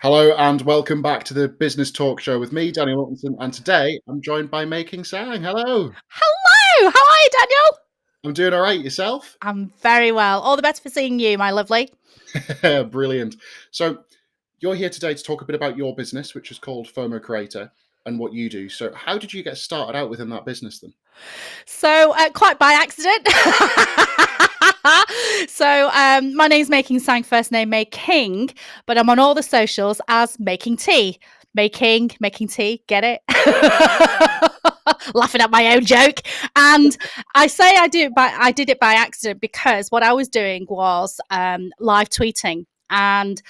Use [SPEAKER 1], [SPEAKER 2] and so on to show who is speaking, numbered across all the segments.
[SPEAKER 1] Hello and welcome back to the Business Talk Show with me, Daniel Wilkinson, and today I'm joined by Making Tsang. Hello.
[SPEAKER 2] Hello! How are you, Daniel?
[SPEAKER 1] I'm doing all right. Yourself?
[SPEAKER 2] I'm very well. All the better for seeing you, my lovely.
[SPEAKER 1] Brilliant. So you're here today to talk a bit about your business, which is called FOMO Creator, and what you do. So how did you get started out within that business then?
[SPEAKER 2] So, quite by accident. My name's Making Tsang, first name Making, but I'm on all the socials as Making Tea. Making tea, get it? Laughing at my own joke. And I say I did it by accident because what I was doing was live tweeting and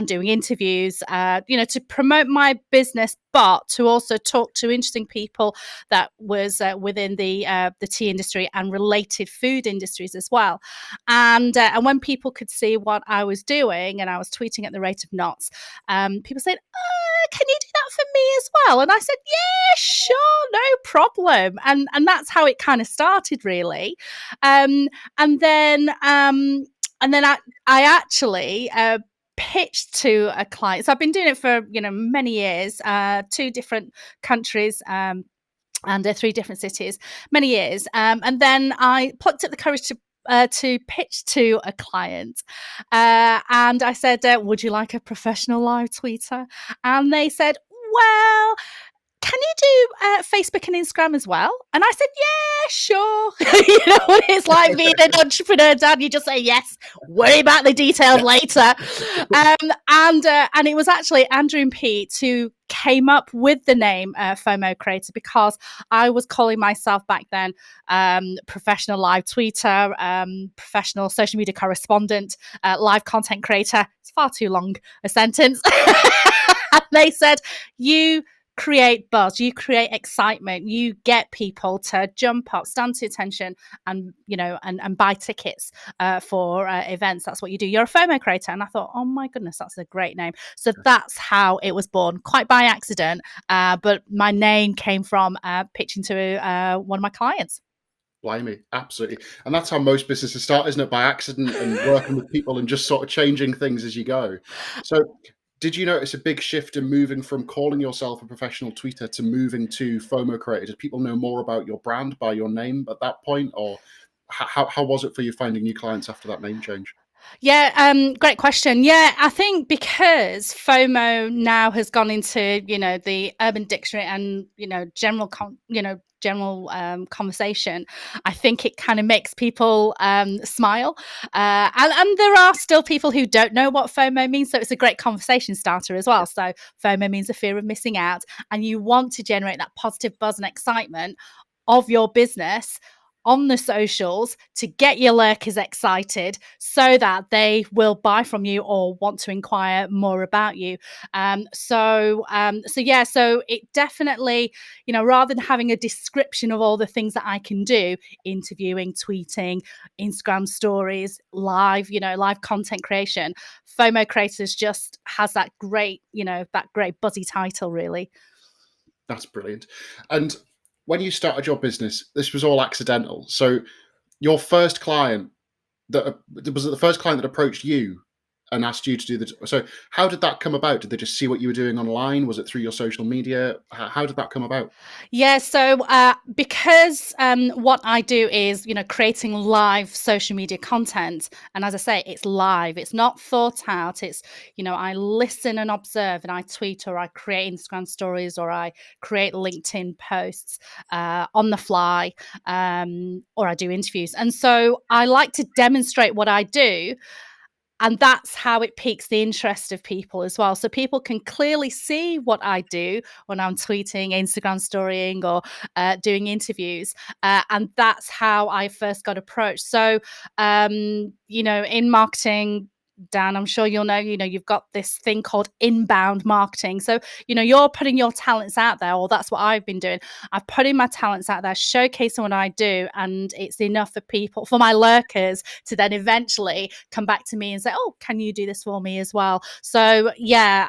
[SPEAKER 2] doing interviews, to promote my business, but to also talk to interesting people that was within the tea industry and related food industries as well. And when people could see what I was doing, and I was tweeting at the rate of knots, people said, "Can you do that for me as well?" And I said, "Yeah, sure, no problem." And that's how it kind of started, really. Um, and then um, and then I actually pitched to a client. So I've been doing it for many years, two different countries. And three different cities, many years. And then I plucked up the courage to pitch to a client. And I said, "Would you like a professional live tweeter?" And they said, "Well, can you do Facebook and Instagram as well?" And I said, "Yeah, sure." You know what it's like being an entrepreneur, Dad. You just say yes, worry about the details later. And it was actually Andrew and Pete who came up with the name FOMO Creator, because I was calling myself back then professional live tweeter, professional social media correspondent, live content creator. It's far too long a sentence. And they said, "You create buzz, you create excitement, you get people to jump up, stand to attention, and and buy tickets for events. That's what you do. You're a FOMO creator." And I thought, oh my goodness, that's a great name. So that's how it was born, quite by accident. But my name came from pitching to one of my clients.
[SPEAKER 1] Blimey, absolutely. And that's how most businesses start, isn't it? By accident and working with people and just sort of changing things as you go. So did you notice a big shift in moving from calling yourself a professional tweeter to moving to FOMO creator? Did people know more about your brand by your name at that point? Or how was it for you finding new clients after that name change?
[SPEAKER 2] Yeah, great question. Yeah, I think because FOMO now has gone into the Urban Dictionary and general conversation. I think it kind of makes people smile, and there are still people who don't know what FOMO means. So it's a great conversation starter as well. So FOMO means the fear of missing out, and you want to generate that positive buzz and excitement of your business on the socials to get your lurkers excited so that they will buy from you or want to inquire more about you. So it definitely, rather than having a description of all the things that I can do, interviewing, tweeting, Instagram stories, live content creation, FOMO Creators just has that great buzzy title, really.
[SPEAKER 1] That's brilliant. And when you started your business, this was all accidental. So your first client was it the first client that approached you and asked you to do the so how did that come about? Did they just see what you were doing online? Was it through your social media? How did that come about?
[SPEAKER 2] Yeah, so because what I do is, creating live social media content. And as I say, it's live, it's not thought out. It's, I listen and observe, and I tweet, or I create Instagram stories, or I create LinkedIn posts on the fly, or I do interviews. And so I like to demonstrate what I do, and that's how it piques the interest of people as well. So people can clearly see what I do when I'm tweeting, Instagram storying, or doing interviews. And that's how I first got approached. So, in marketing, Dan, I'm sure you'll know, you've got this thing called inbound marketing. So, you're putting your talents out there, or that's what I've been doing. I've put in my talents out there, showcasing what I do, and it's enough for people, for my lurkers, to then eventually come back to me and say, "Oh, can you do this for me as well?" So, yeah,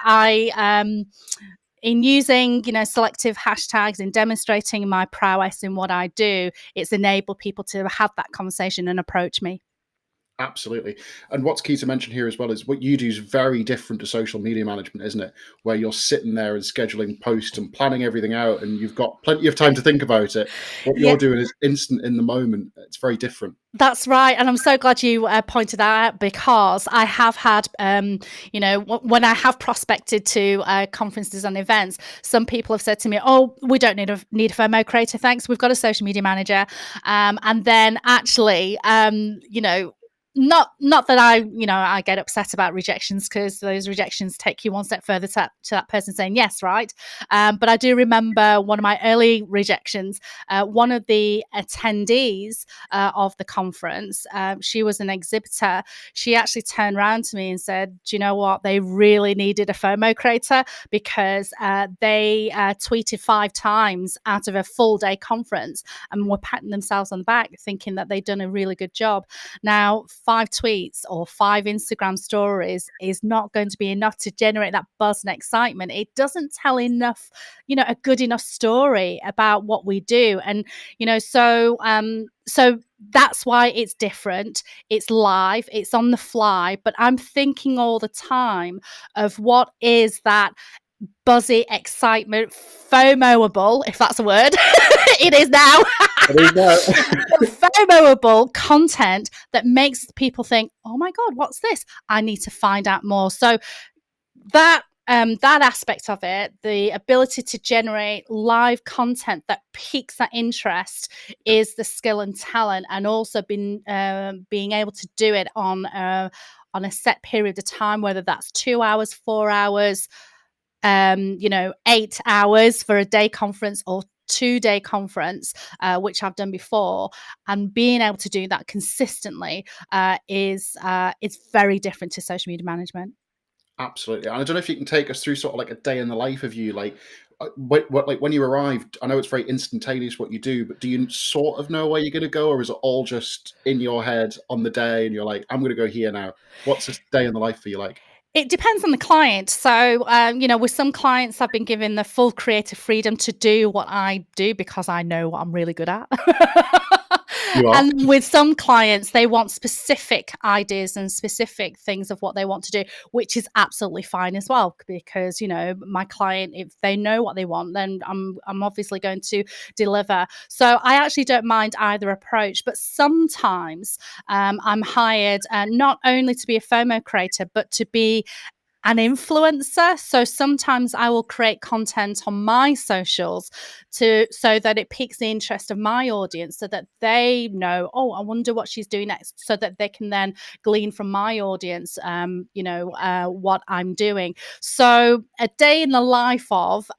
[SPEAKER 2] in using, selective hashtags, in demonstrating my prowess in what I do, it's enabled people to have that conversation and approach me.
[SPEAKER 1] Absolutely. And what's key to mention here as well is what you do is very different to social media management, isn't it? Where you're sitting there and scheduling posts and planning everything out, and you've got plenty of time to think about it. What
[SPEAKER 2] Yeah,
[SPEAKER 1] you're doing is instant in the moment. It's very different.
[SPEAKER 2] that's right, and I'm so glad you pointed that out, because I have had, when I have prospected to conferences and events, some people have said to me, "Oh, we don't need a FOMO creator, thanks. We've got a social media manager," and then actually, not that I get upset about rejections, because those rejections take you one step further to that person saying yes, right? But I do remember one of my early rejections. One of the attendees of the conference. She was an exhibitor. She actually turned around to me and said, "Do you know what? They really needed a FOMO creator, because they tweeted 5 times out of a full day conference and were patting themselves on the back, thinking that they'd done a really good job." Now, 5 tweets or 5 Instagram stories is not going to be enough to generate that buzz and excitement. It doesn't tell enough, a good enough story about what we do. And so that's why it's different. It's live, it's on the fly, but I'm thinking all the time of what is that buzzy excitement, FOMOable, if that's a word. It is now.
[SPEAKER 1] It is now.
[SPEAKER 2] FOMOable content that makes people think, "Oh my God, what's this? I need to find out more." So that aspect of it, the ability to generate live content that piques that interest, is the skill and talent, and also being able to do it on a set period of time, whether that's 2 hours, 4 hours, 8 hours for a day conference, or 2-day conference, which I've done before, and being able to do that consistently is very different to social media management.
[SPEAKER 1] Absolutely. And I don't know if you can take us through sort of like a day in the life of you, like like when you arrived. I know it's very instantaneous what you do, but do you sort of know where you're going to go, or is it all just in your head on the day, and you're like, "I'm going to go here now"? What's a day in the life for you like?
[SPEAKER 2] It depends on the client. So, with some clients, I've been given the full creative freedom to do what I do, because I know what I'm really good at.
[SPEAKER 1] You are.
[SPEAKER 2] And with some clients, they want specific ideas and specific things of what they want to do, which is absolutely fine as well. Because my client, if they know what they want, then I'm obviously going to deliver. So I actually don't mind either approach. But sometimes I'm hired not only to be a FOMO creator, but to be an influencer. So sometimes I will create content on my socials so that it piques the interest of my audience, so that they know, "Oh, I wonder what she's doing next," so that they can then glean from my audience, what I'm doing. So a day in the life of,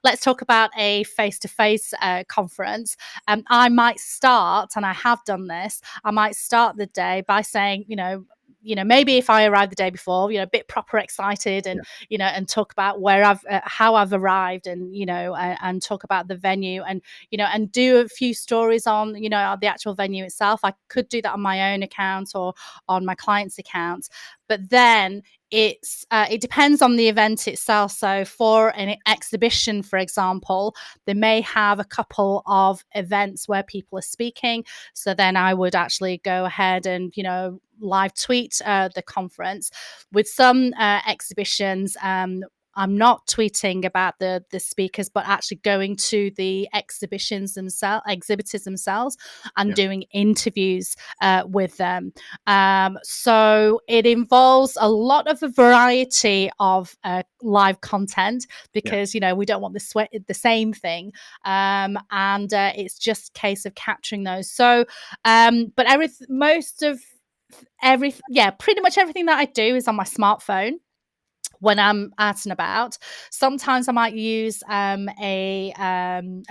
[SPEAKER 2] let's talk about a face-to-face conference. I might start, and I have done this, I might start the day by saying, maybe if I arrived the day before, a bit proper excited, and
[SPEAKER 1] Yeah.
[SPEAKER 2] and talk about how I've arrived, and and talk about the venue, and and do a few stories on the actual venue itself. I could do that on my own account or on my client's account, but then it depends on the event itself. So for an exhibition, for example, they may have a couple of events where people are speaking. So then I would actually go ahead and live tweet the conference. With some exhibitions, I'm not tweeting about the speakers, but actually going to the exhibitors themselves, and
[SPEAKER 1] Yeah.
[SPEAKER 2] doing interviews with them. So it involves a lot of a variety of live content,
[SPEAKER 1] Yeah.
[SPEAKER 2] because we don't want the same thing, and it's just a case of capturing those. So, but pretty much everything that I do is on my smartphone when I'm out and about. Sometimes I might use a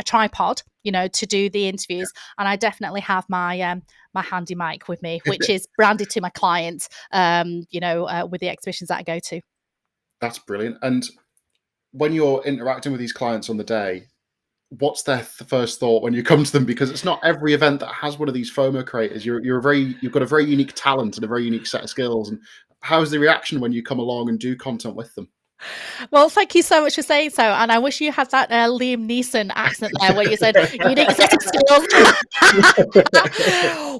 [SPEAKER 2] tripod, to do the interviews, and I definitely have my handy mic with me, which is branded to my client, with the exhibitions that I go to.
[SPEAKER 1] That's brilliant. And when you're interacting with these clients on the day, what's their first thought when you come to them? Because it's not every event that has one of these FOMO creators. You've got a very unique talent and a very unique set of skills. And how's the reaction when you come along and do content with them?
[SPEAKER 2] Well, thank you so much for saying so. And I wish you had that Liam Neeson accent there where you said unique set of skills.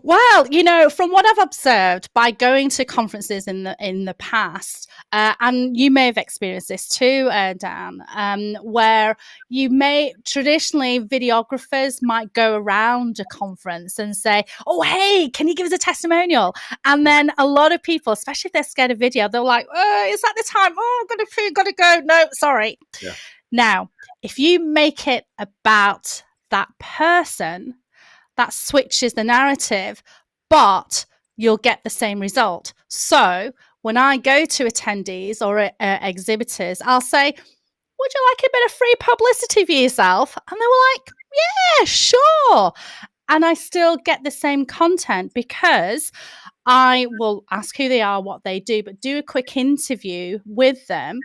[SPEAKER 2] Well, from what I've observed by going to conferences in the past, and you may have experienced this too, Dan, where you may traditionally videographers might go around a conference and say, "Oh, hey, can you give us a testimonial?" And then a lot of people, especially if they're scared of video, they're like, "Oh, is that the time? Oh, gotta go. No, sorry."
[SPEAKER 1] Yeah,
[SPEAKER 2] Now, if you make it about that person, that switches the narrative, but you'll get the same result. So when I go to attendees or exhibitors, I'll say, "Would you like a bit of free publicity for yourself?" And they were like, "Yeah, sure." And I still get the same content because I will ask who they are, what they do, but do a quick interview with them.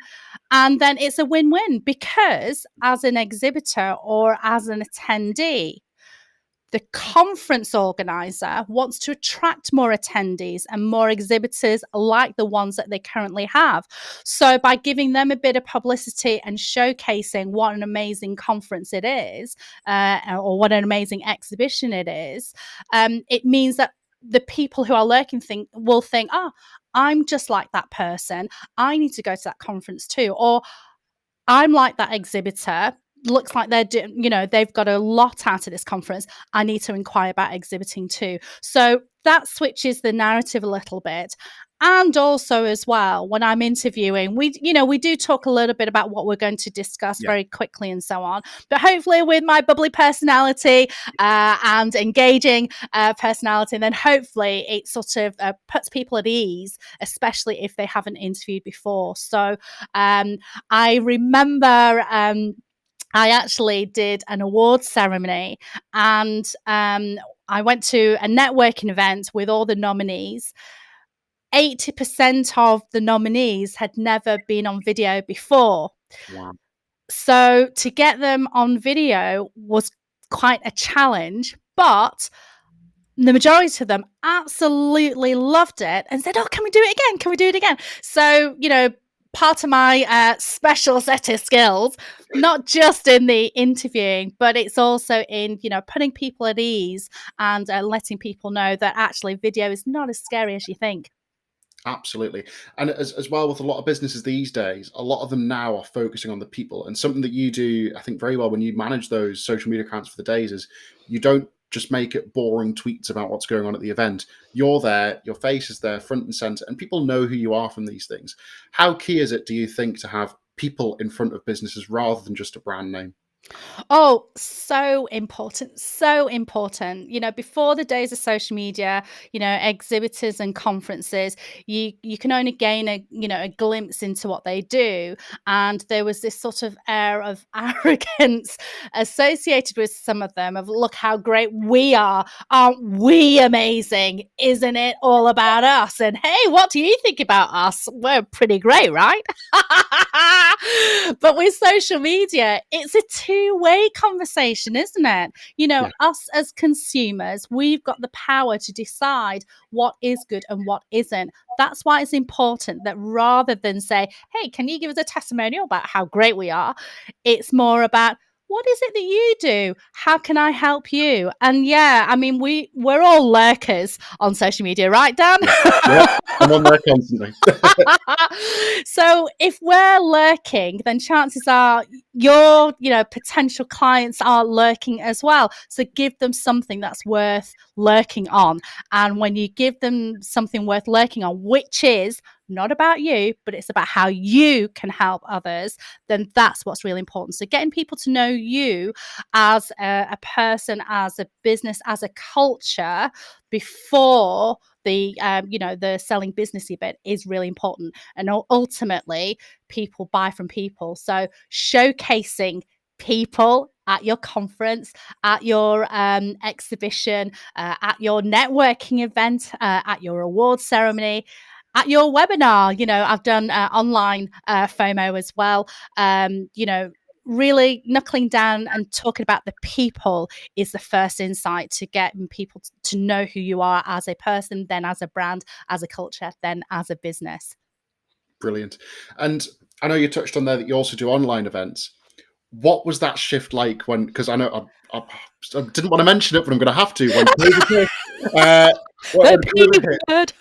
[SPEAKER 2] And then it's a win win because as an exhibitor or as an attendee, the conference organizer wants to attract more attendees and more exhibitors like the ones that they currently have. So, by giving them a bit of publicity and showcasing what an amazing conference it is, or what an amazing exhibition it is, it means that the people who are lurking will think, "Oh, I'm just like that person. I need to go to that conference too." Or I'm like that exhibitor. Looks like they've got a lot out of this conference. I need to inquire about exhibiting too. So that switches the narrative a little bit. And also, as well, when I'm interviewing, we do talk a little bit about what we're going to discuss
[SPEAKER 1] yeah,
[SPEAKER 2] very quickly and so on. But hopefully, with my bubbly personality and engaging personality, then hopefully it sort of puts people at ease, especially if they haven't interviewed before. So um, I remember I actually did an awards ceremony and I went to a networking event with all the nominees. 80% of the nominees had never been on video before.
[SPEAKER 1] wow,
[SPEAKER 2] So to get them on video was quite a challenge, but the majority of them absolutely loved it and said, "Oh, can we do it again? Can we do it again?" So, part of my special set of skills, not just in the interviewing, but it's also in, putting people at ease and letting people know that actually video is not as scary as you think.
[SPEAKER 1] absolutely. And as well with a lot of businesses these days, a lot of them now are focusing on the people. And something that you do, I think, very well when you manage those social media accounts for the days is you don't just make it boring tweets about what's going on at the event. You're there, your face is there, front and center, and people know who you are from these things. How key is it, do you think, to have people in front of businesses rather than just a brand name?
[SPEAKER 2] Oh, so important. So important. Before the days of social media, exhibitors and conferences, you can only gain a glimpse into what they do. And there was this sort of air of arrogance associated with some of them of look how great we are. Aren't we amazing? Isn't it all about us? And hey, what do you think about us? We're pretty great, right? But with social media, it's a two-way conversation, isn't it?
[SPEAKER 1] Yeah,
[SPEAKER 2] Us as consumers, we've got the power to decide what is good and what isn't. That's why it's important that rather than say, "Hey, can you give us a testimonial about how great we are?" It's more about, "What is it that you do? How can I help you?" And yeah, I mean, we're all lurkers on social media, right, Dan?
[SPEAKER 1] yeah, yeah. I'm on there constantly.
[SPEAKER 2] So if we're lurking, then chances are your, potential clients are lurking as well. So give them something that's worth lurking on. And when you give them something worth lurking on, which is not about you, but it's about how you can help others, then that's what's really important. So getting people to know you as a person, as a business, as a culture before the selling businessy bit is really important. And ultimately, people buy from people. So showcasing people at your conference, at your exhibition, at your networking event, at your award ceremony, at your webinar. I've done online FOMO as well. Really knuckling down and talking about the people is the first insight to get people to know who you are as a person, then as a brand, as a culture, then as a business.
[SPEAKER 1] Brilliant. And I know you touched on there that you also do online events. What was that shift like when? Because I know I didn't want to mention it, but I'm going to have to when COVID hit. When
[SPEAKER 2] The P
[SPEAKER 1] COVID hit,
[SPEAKER 2] word.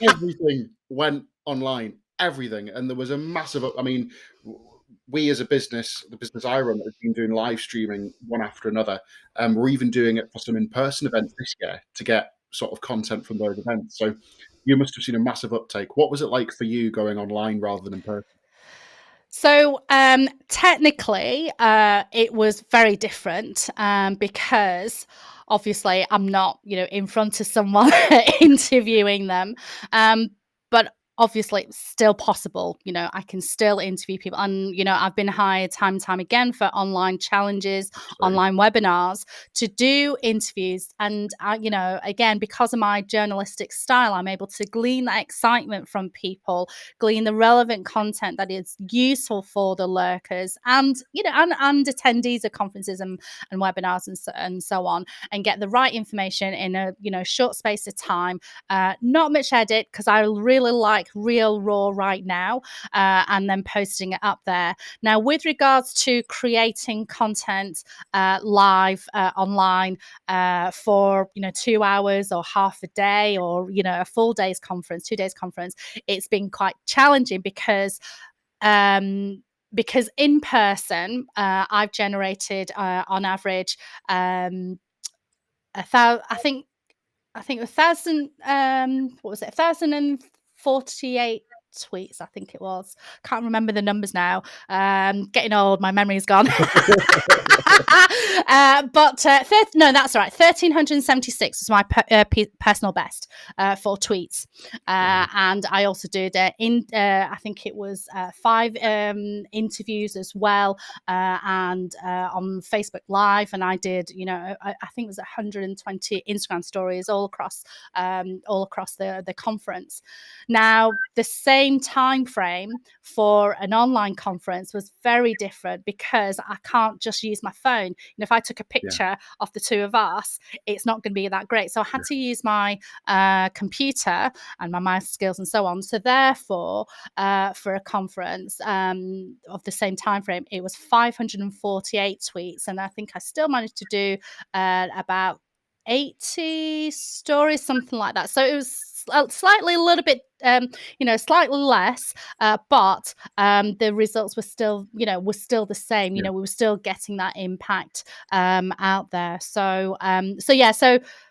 [SPEAKER 1] everything went online, everything, and there was a massive. I mean, we as a business, the business I run, have been doing live streaming one after another. We're even doing it for some in-person events this year to get sort of content from those events. So you must have seen a massive uptake. What was it like for you going online rather than in person?
[SPEAKER 2] So technically, it was very different because obviously I'm not, in front of someone interviewing them. But obviously, it's still possible. I can still interview people, and I've been hired time and time again for online challenges,
[SPEAKER 1] Absolutely.
[SPEAKER 2] online webinars to do interviews. And again, because of my journalistic style, I'm able to glean that excitement from people, glean the relevant content that is useful for the lurkers and and attendees of conferences and webinars and so on, and get the right information in a short space of time. Not much edit, because I really like real raw right now, and then posting it up there. Now, with regards to creating content live online for 2 hours or half a day, or a full day's conference, 2 days conference, it's been quite challenging because in person, I've generated on average I think 1,000. What was it? 1,048 tweets. I think it was. Can't remember the numbers now. Getting old, my memory's gone. No, that's right. 1,376 was my personal best for tweets, and I also did I think it was 5 interviews as well, and on Facebook Live, and I did I think it was 120 Instagram stories all across the conference. Now, the same time frame for an online conference was very different, because I can't just use my phone. If I took a
[SPEAKER 1] Yeah,
[SPEAKER 2] picture of the two of us, it's not going to be that great. So I had
[SPEAKER 1] yeah,
[SPEAKER 2] to use my computer and my mouse skills and so on. So therefore, for a conference of the same time frame, it was 548 tweets, and I think I still managed to do about 80 stories, something like that. So it was slightly a little bit slightly less, but the results were still the same.
[SPEAKER 1] yeah.
[SPEAKER 2] We were still getting that impact out there. So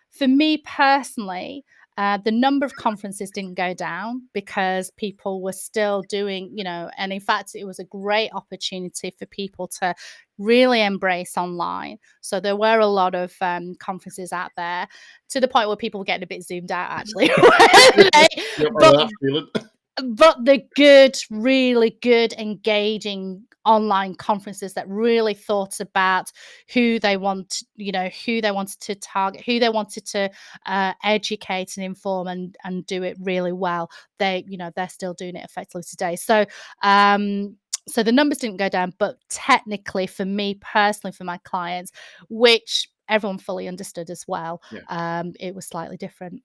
[SPEAKER 2] for me personally, the number of conferences didn't go down, because people were still doing, and in fact, it was a great opportunity for people to really embrace online. So there were a lot of conferences out there, to the point where people were getting a bit zoomed out, actually.
[SPEAKER 1] Yep, I
[SPEAKER 2] but
[SPEAKER 1] know that feeling.
[SPEAKER 2] but the good, really good, engaging online conferences that really thought about who they who they wanted to target, who they wanted to educate and inform, and do it really well. They're still doing it effectively today. So the numbers didn't go down, but technically, for me personally, for my clients, which everyone fully understood as well,
[SPEAKER 1] Yeah,
[SPEAKER 2] it was slightly different.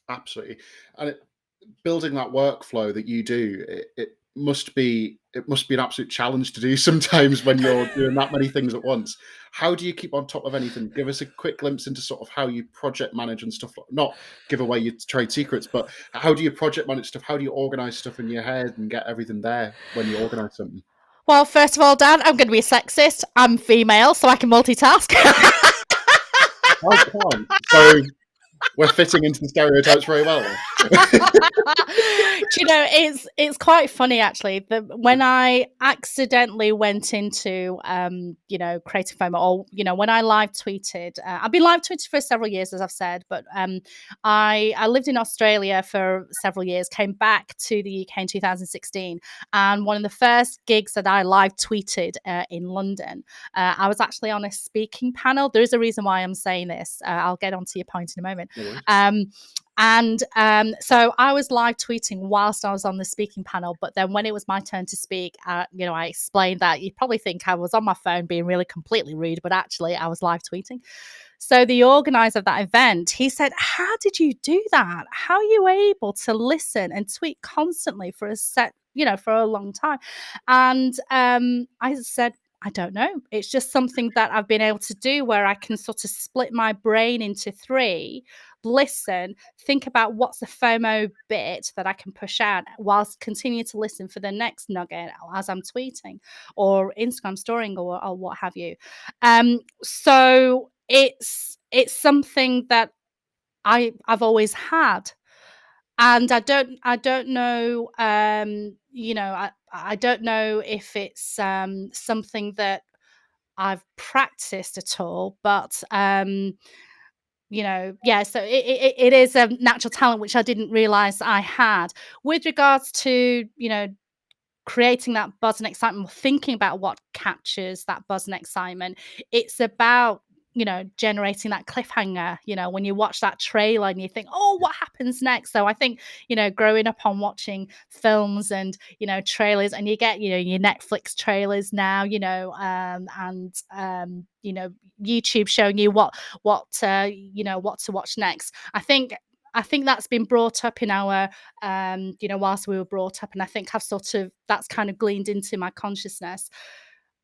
[SPEAKER 1] absolutely. And building that workflow that you do, it must be an absolute challenge to do sometimes when you're doing that many things at once. How do you keep on top of anything? Give us a quick glimpse into sort of how you project manage and stuff. Not give away your trade secrets, but how do you project manage stuff? How do you organize stuff in your head and get everything there when you organize something?
[SPEAKER 2] Well, first of all, Dan, I'm going to be a sexist. I'm female, so I can multitask.
[SPEAKER 1] I can't. So we're fitting into the stereotypes very well.
[SPEAKER 2] Do it's quite funny, actually, that when I accidentally went into creative FOMO, or when I live tweeted, I've been live tweeting for several years, as I've said, but I lived in Australia for several years, came back to the UK in 2016, and one of the first gigs that I live tweeted in London, I was actually on a speaking panel. There is a reason why I'm saying this. I'll get onto your point in a moment.
[SPEAKER 1] No worries.
[SPEAKER 2] So I was live tweeting whilst I was on the speaking panel. But then when it was my turn to speak, I explained that you probably think I was on my phone being really completely rude, but actually I was live tweeting. So the organizer of that event, he said, "How did you do that? How are you able to listen and tweet constantly for a set for a long time. And I said, I don't know. It's just something that I've been able to do where I can sort of split my brain into three, listen, think about what's the FOMO bit that I can push out whilst continue to listen for the next nugget as I'm tweeting or Instagram storying or what have you. So it's something that I've always had. And I don't know, I don't know if it's something that I've practiced at all, but yeah, so it is a natural talent which I didn't realize I had. With regards to, creating that buzz and excitement, or thinking about what captures that buzz and excitement, it's about, generating that cliffhanger, when you watch that trailer and you think, oh, what happens next? So I think, growing up on watching films and, trailers, and you get, your Netflix trailers now, YouTube showing you what what to watch next. I think that's been brought up in our whilst we were brought up, and I think that's kind of gleaned into my consciousness.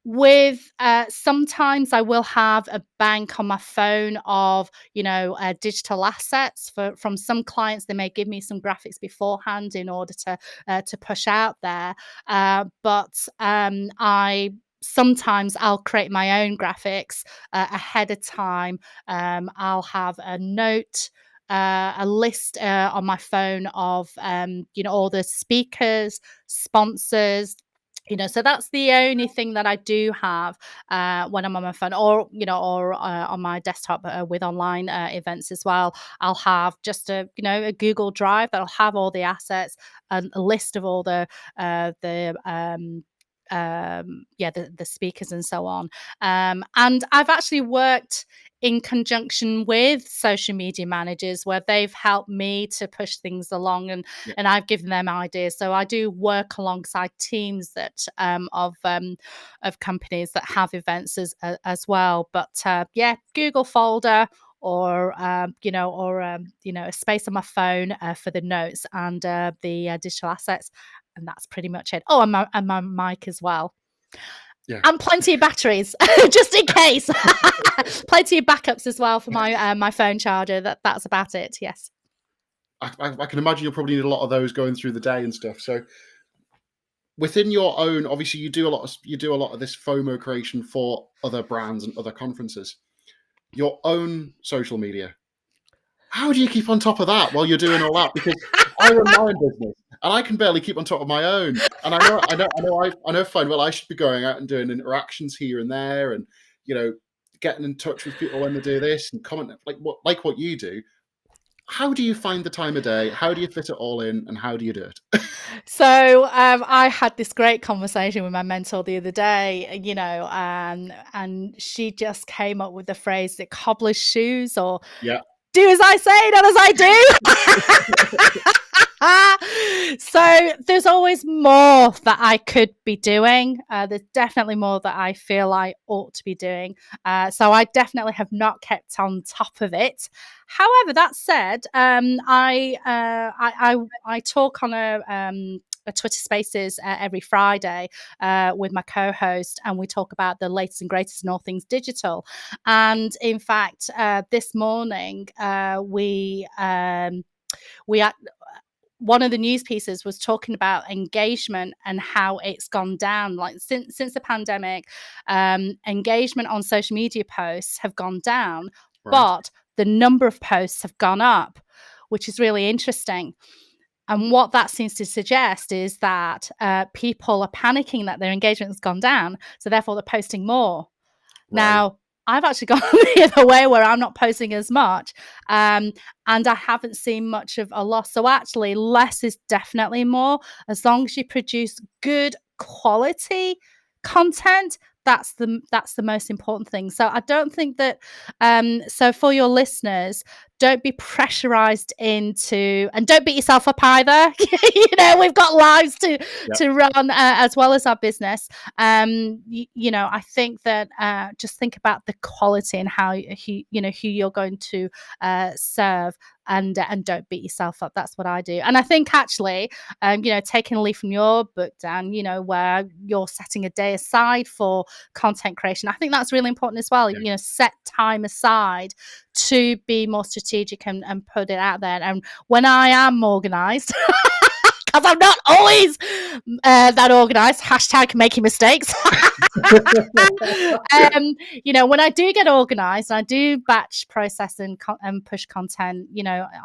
[SPEAKER 2] With sometimes I will have a bank on my phone of digital assets from some clients. They may give me some graphics beforehand in order to push out there, but I sometimes I'll create my own graphics ahead of time. I'll have a note, a list on my phone of all the speakers, sponsors. So that's the only thing that I do have when I'm on my phone, or on my desktop with online events as well. I'll have just a Google Drive that'll have all the assets, a list of all the speakers and so on. And I've actually worked in conjunction with social media managers where they've helped me to push things along,
[SPEAKER 1] Yeah.
[SPEAKER 2] and I've given them ideas. So I do work alongside teams that of companies that have events as well. But Google folder, or a space on my phone for the notes and the digital assets, and that's pretty much it. Oh, and my mic as well.
[SPEAKER 1] Yeah.
[SPEAKER 2] And plenty of batteries, just in case. Plenty of backups as well for my phone charger. That's about it. Yes.
[SPEAKER 1] I can imagine you'll probably need a lot of those going through the day and stuff. So within your own, obviously you do a lot of this FOMO creation for other brands and other conferences. Your own social media, how do you keep on top of that while you're doing all that? Because I run my own business and I can barely keep on top of my own. And I know fine. Well, I should be going out and doing interactions here and there, and getting in touch with people when they do this and comment like what you do. How do you find the time of day? How do you fit it all in, and how do you do it?
[SPEAKER 2] So I had this great conversation with my mentor the other day, and she just came up with the phrase that cobbler's shoes, or
[SPEAKER 1] Yeah,
[SPEAKER 2] do as I say, not as I do. So there's always more that I could be doing. There's definitely more that I feel I ought to be doing. So I definitely have not kept on top of it. However, that said, I talk on a Twitter Spaces every Friday with my co-host, and we talk about the latest and greatest in all things digital. And in fact, this morning one of the news pieces was talking about engagement and how it's gone down. Like since the pandemic, engagement on social media posts have gone down,
[SPEAKER 1] right.
[SPEAKER 2] but the number of posts have gone up, which is really interesting. And what that seems to suggest is that people are panicking that their engagement has gone down, so therefore they're posting more.
[SPEAKER 1] Right.
[SPEAKER 2] Now, I've actually gone the other way where I'm not posting as much, and I haven't seen much of a loss. So actually, less is definitely more. As long as you produce good quality content, that's the most important thing. So I don't think that. So for your listeners, don't be pressurized into, and don't beat yourself up either. We've got lives
[SPEAKER 1] Yeah.
[SPEAKER 2] to run as well as our business. I think that just think about the quality and how who you're going to serve. and don't beat yourself up. That's what I do. And I think actually, taking a leaf from your book, Dan, where you're setting a day aside for content creation, I think that's really important as well.
[SPEAKER 1] Yeah.
[SPEAKER 2] Set time aside to be more strategic and put it out there. And when I am organized, because I'm not always that organized, hashtag making mistakes. When I do get organized, I do batch process and push content,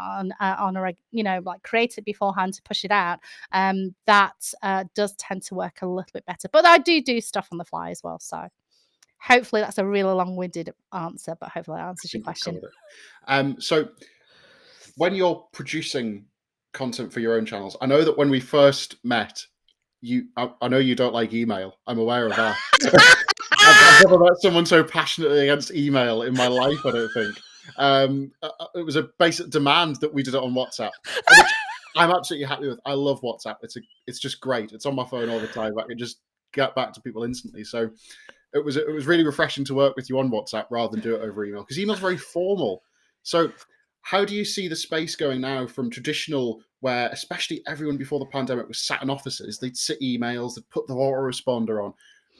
[SPEAKER 2] on like create it beforehand to push it out. That does tend to work a little bit better. But I do stuff on the fly as well. So hopefully that's a really long-winded answer, but hopefully that answers your question.
[SPEAKER 1] So when you're producing content for your own channels, I know that when we first met, I know you don't like email. I'm aware of that. I've never met someone so passionately against email in my life, I don't think. It was a basic demand that we did it on WhatsApp, which I'm absolutely happy with. I love WhatsApp. It's just great. It's on my phone all the time. I can just get back to people instantly. So it was really refreshing to work with you on WhatsApp rather than do it over email, because email's very formal. So how do you see the space going now from traditional, where especially everyone before the pandemic was sat in offices, they'd sit emails, they'd put the autoresponder on.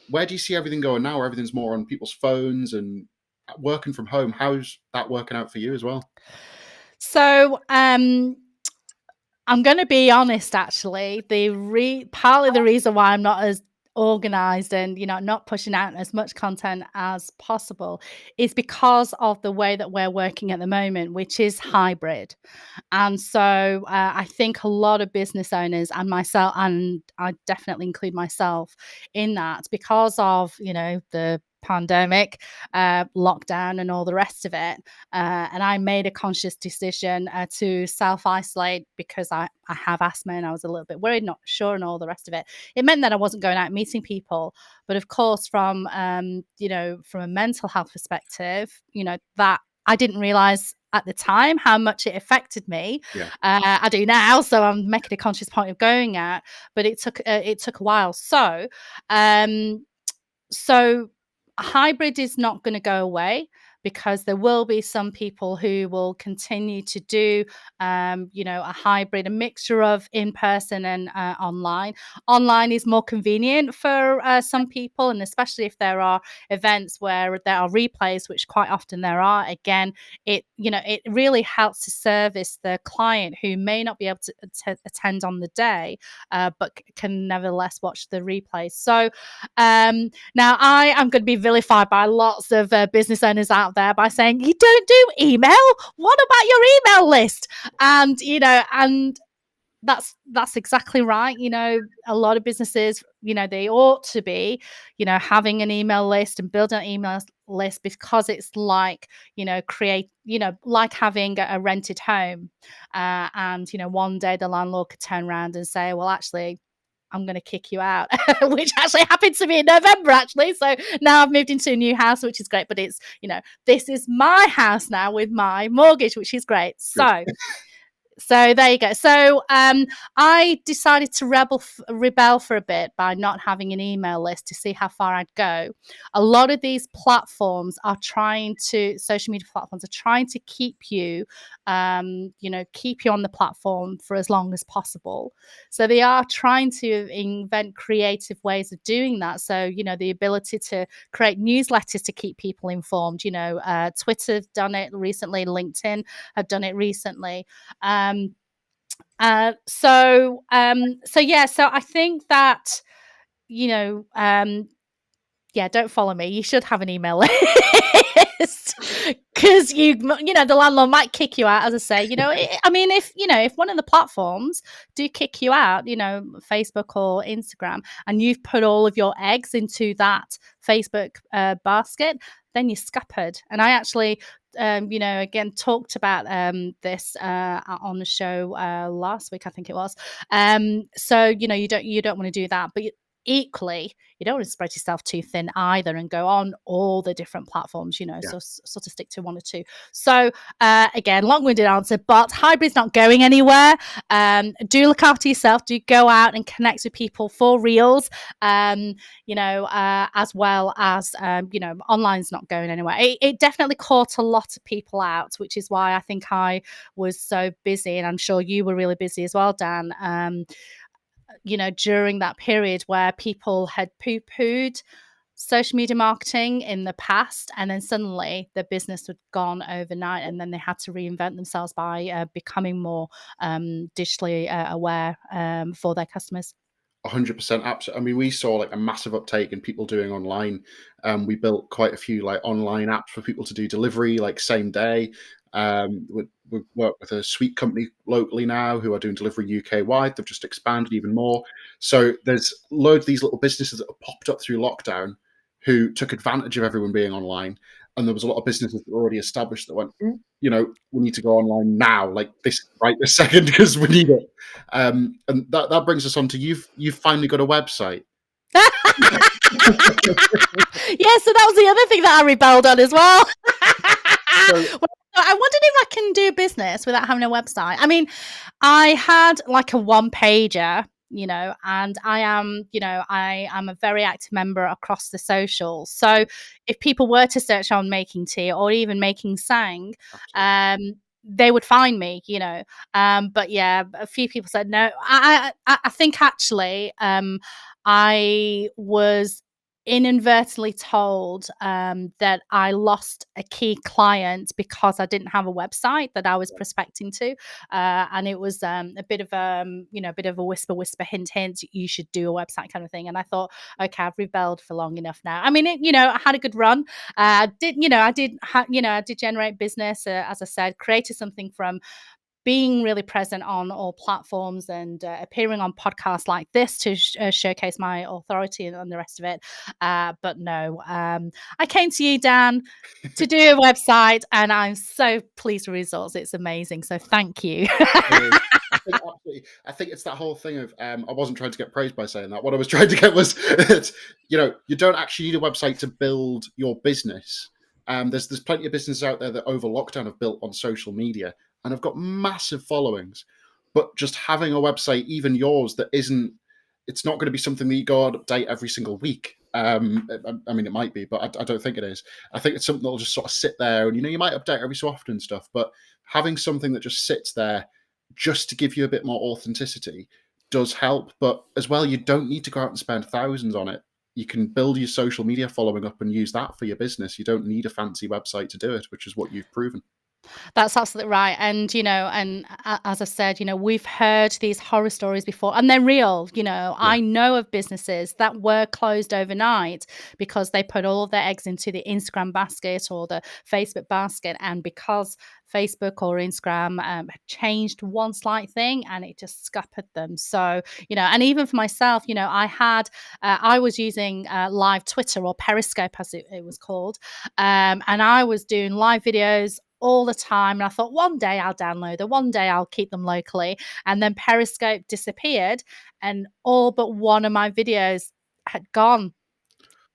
[SPEAKER 1] Where do you see everything going now, where everything's more on people's phones and working from home? How's that working out for you as well?
[SPEAKER 2] So I'm going to be honest, actually. Partly the reason why I'm not as organized and not pushing out as much content as possible is because of the way that we're working at the moment, which is hybrid. And so I think a lot of business owners, and myself, and I definitely include myself in that, because of the pandemic, lockdown, and all the rest of it. And I made a conscious decision to self-isolate because I have asthma and I was a little bit worried, not sure, and all the rest of it. It meant that I wasn't going out meeting people. But of course, from from a mental health perspective, that I didn't realize at the time how much it affected me.
[SPEAKER 1] Yeah.
[SPEAKER 2] I do now, so I'm making a conscious point of going out. But it took a while. So hybrid is not going to go away, because there will be some people who will continue to do, a hybrid, a mixture of in-person and online. Online is more convenient for some people, and especially if there are events where there are replays, which quite often there are. Again, it really helps to service the client who may not be able to attend on the day, but can nevertheless watch the replay. So now I am going to be vilified by lots of business owners out there by saying, you don't do email? What about your email list? And that's exactly right. A lot of businesses, they ought to be, having an email list and building an email list, because it's like, like having a rented home. And one day the landlord could turn around and say, well, actually, I'm going to kick you out, which actually happened to me in November, actually. So now I've moved into a new house, which is great. But it's, this is my house now with my mortgage, which is great. So there you go. So I decided to rebel for a bit by not having an email list to see how far I'd go. A lot of these platforms are social media platforms are trying to keep you, keep you on the platform for as long as possible. So they are trying to invent creative ways of doing that. So, the ability to create newsletters to keep people informed. Twitter's done it recently. LinkedIn have done it recently. So I think that, don't follow me. You should have an email list, because the landlord might kick you out, as I say. If one of the platforms do kick you out, Facebook or Instagram, and you've put all of your eggs into that Facebook basket, then you're scuppered. And I actually again talked about this on the show last week, I think it was. So you don't want to do that, but equally, you don't want to spread yourself too thin either and go on all the different platforms,
[SPEAKER 1] Yeah.
[SPEAKER 2] so sort of stick to one or two. So again, long-winded answer, but hybrid's not going anywhere. Do look after yourself, do go out and connect with people for reals, as well as online's not going anywhere. It definitely caught a lot of people out, which is why I think I was so busy, and I'm sure you were really busy as well, Dan, during that period where people had poo-pooed social media marketing in the past, and then suddenly the business had gone overnight, and then they had to reinvent themselves by becoming more digitally aware for their customers.
[SPEAKER 1] 100%. Absolutely. I mean, we saw like a massive uptake in people doing online. We built quite a few like online apps for people to do delivery, like same day. We work with a sweet company locally now who are doing delivery UK wide. They've just expanded even more. So there's loads of these little businesses that have popped up through lockdown who took advantage of everyone being online. And there was a lot of businesses that were already established that went, we need to go online now, like this second, because we need it. And that brings us on to you've finally got a website.
[SPEAKER 2] Yeah, so that was the other thing that I rebelled on as well. I wondered if I can do business without having a website. I mean, I had like a one pager, and I am a very active member across the socials. So if people were to search on making tea or even making Tsang, they would find me, but yeah, a few people said no. I think actually I was inadvertently told that I lost a key client because I didn't have a website that I was prospecting to, and it was a bit of a whisper, hint, you should do a website kind of thing. And I thought, okay, I've rebelled for long enough now. I mean, I had a good run. I did generate business, as I said, created something from being really present on all platforms and appearing on podcasts like this to showcase my authority and the rest of it. But no, I came to you, Dan, to do a website, and I'm so pleased with the results. It's amazing. So thank you.
[SPEAKER 1] I think it's that whole thing of I wasn't trying to get praised by saying that. What I was trying to get was that, you don't actually need a website to build your business. There's plenty of businesses out there that over lockdown have built on social media and have got massive followings, but just having a website, even yours, it's not going to be something that you go and update every single week. I mean, it might be, but I don't think it is. I think it's something that'll just sort of sit there, and you might update every so often and stuff, but having something that just sits there just to give you a bit more authenticity does help. But as well, you don't need to go out and spend thousands on it. You can build your social media following up and use that for your business. You don't need a fancy website to do it, which is what you've proven.
[SPEAKER 2] That's absolutely right. And, as I said, we've heard these horror stories before, and they're real. I know of businesses that were closed overnight because they put all of their eggs into the Instagram basket or the Facebook basket. And because Facebook or Instagram had changed one slight thing, and it just scuppered them. So, and even for myself, I was using live Twitter, or Periscope as it was called. And I was doing live videos all the time. And I thought one day I'll download them, one day I'll keep them locally. And then Periscope disappeared, and all but one of my videos had gone.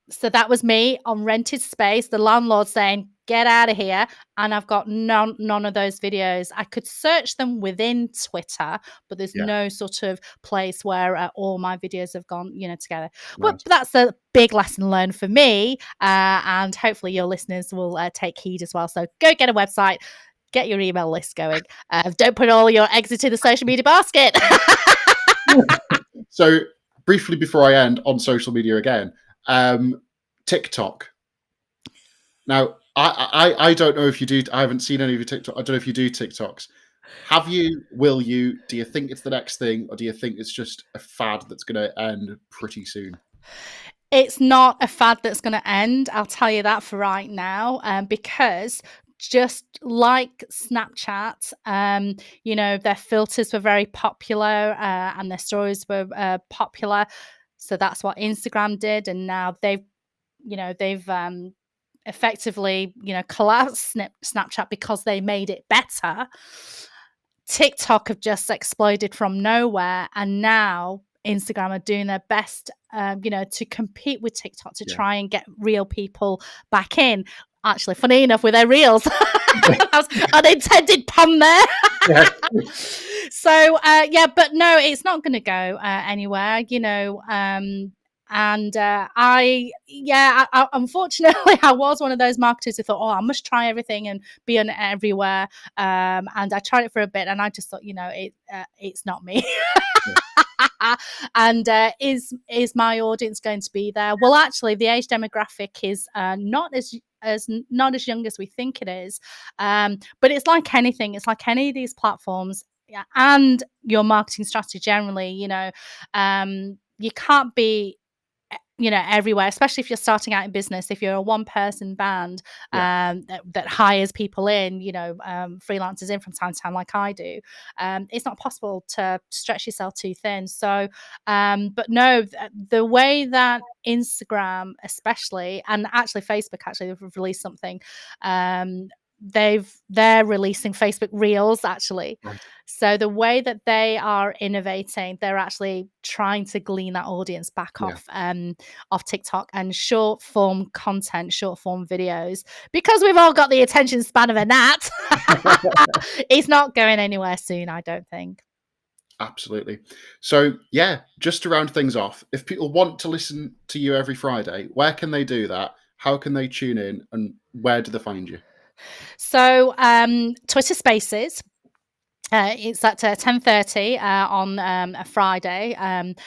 [SPEAKER 2] So that was me on rented space, the landlord saying, get out of here. And I've got none of those videos. I could search them within Twitter, but there's no sort of place where all my videos have gone, together.
[SPEAKER 1] Right.
[SPEAKER 2] But that's a big lesson learned for me. And hopefully your listeners will take heed as well. So go get a website, get your email list going. Don't put all your eggs into the social media basket.
[SPEAKER 1] So briefly before I end on social media again, TikTok. Now, I don't know if you do. I haven't seen any of your TikTok. I don't know if you do TikToks. Have you? Will you? Do you think it's the next thing, or do you think it's just a fad that's going to end pretty soon?
[SPEAKER 2] It's not a fad that's going to end. I'll tell you that for right now, because just like Snapchat, their filters were very popular and their stories were popular. So that's what Instagram did, and now they've effectively, collapsed Snapchat because they made it better. TikTok have just exploded from nowhere, and now Instagram are doing their best, to compete with TikTok to
[SPEAKER 1] Yeah.
[SPEAKER 2] try and get real people back in. Actually, funny enough, with their reels, that was unintended pun there.
[SPEAKER 1] Yeah.
[SPEAKER 2] So but no, it's not going to go anywhere, and unfortunately, I was one of those marketers who thought, oh, I must try everything and be on everywhere. And I tried it for a bit, and I just thought, it's not me. And is my audience going to be there? Well, actually, the age demographic is not as not as young as we think it is. But it's like anything. It's like any of these platforms, and your marketing strategy generally. You can't be everywhere, especially if you're starting out in business. If you're a one-person band that hires people in, freelancers in from time to time, like I do, it's not possible to stretch yourself too thin. So, but no, the way that Instagram, especially, and actually Facebook, they've released something. They're releasing Facebook Reels, actually.
[SPEAKER 1] Right.
[SPEAKER 2] So the way that they are innovating, they're actually trying to glean that audience back off TikTok and short form content, short form videos, because we've all got the attention span of a gnat. It's not going anywhere soon, I don't think.
[SPEAKER 1] Absolutely. So, yeah, just to round things off, if people want to listen to you every Friday, where can they do that? How can they tune in, and where do they find you?
[SPEAKER 2] So, Twitter Spaces. It's at 10:30 on a Friday, and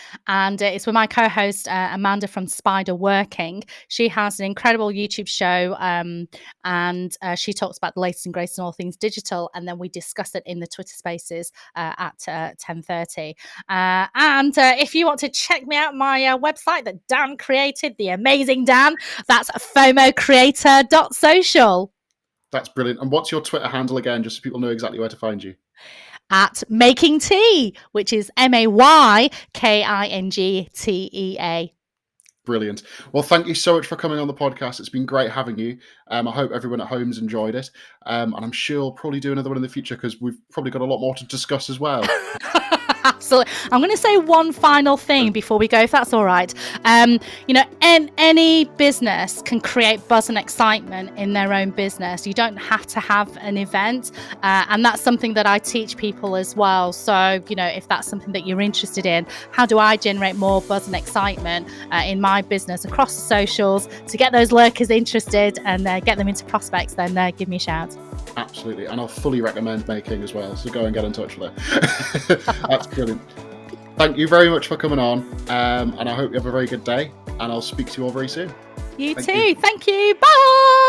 [SPEAKER 2] it's with my co-host Amanda from Spider Working. She has an incredible YouTube show, and she talks about the latest and greatest in all things digital, and then we discuss it in the Twitter Spaces at 10:30. And if you want to check me out, my website that Dan created, the amazing Dan, that's FOMOcreator.social.
[SPEAKER 1] That's brilliant. And what's your Twitter handle again, just so people know exactly where to find you?
[SPEAKER 2] At Making Tea, which is MAYKINGTEA.
[SPEAKER 1] Brilliant. Well, thank you so much for coming on the podcast. It's been great having you. I hope everyone at home's enjoyed it. And I'm sure we'll probably do another one in the future, because we've probably got a lot more to discuss as well.
[SPEAKER 2] Absolutely. I'm going to say one final thing before we go, if that's all right. Any business can create buzz and excitement in their own business. You don't have to have an event. And that's something that I teach people as well. So, if that's something that you're interested in, how do I generate more buzz and excitement in my business across the socials to get those lurkers interested and get them into prospects, then give me a shout.
[SPEAKER 1] Absolutely. And I'll fully recommend Making as well. So go and get in touch with her. That's brilliant. Thank you very much for coming on. And I hope you have a very good day. And I'll speak to you all very soon.
[SPEAKER 2] You too. Thank you. Bye.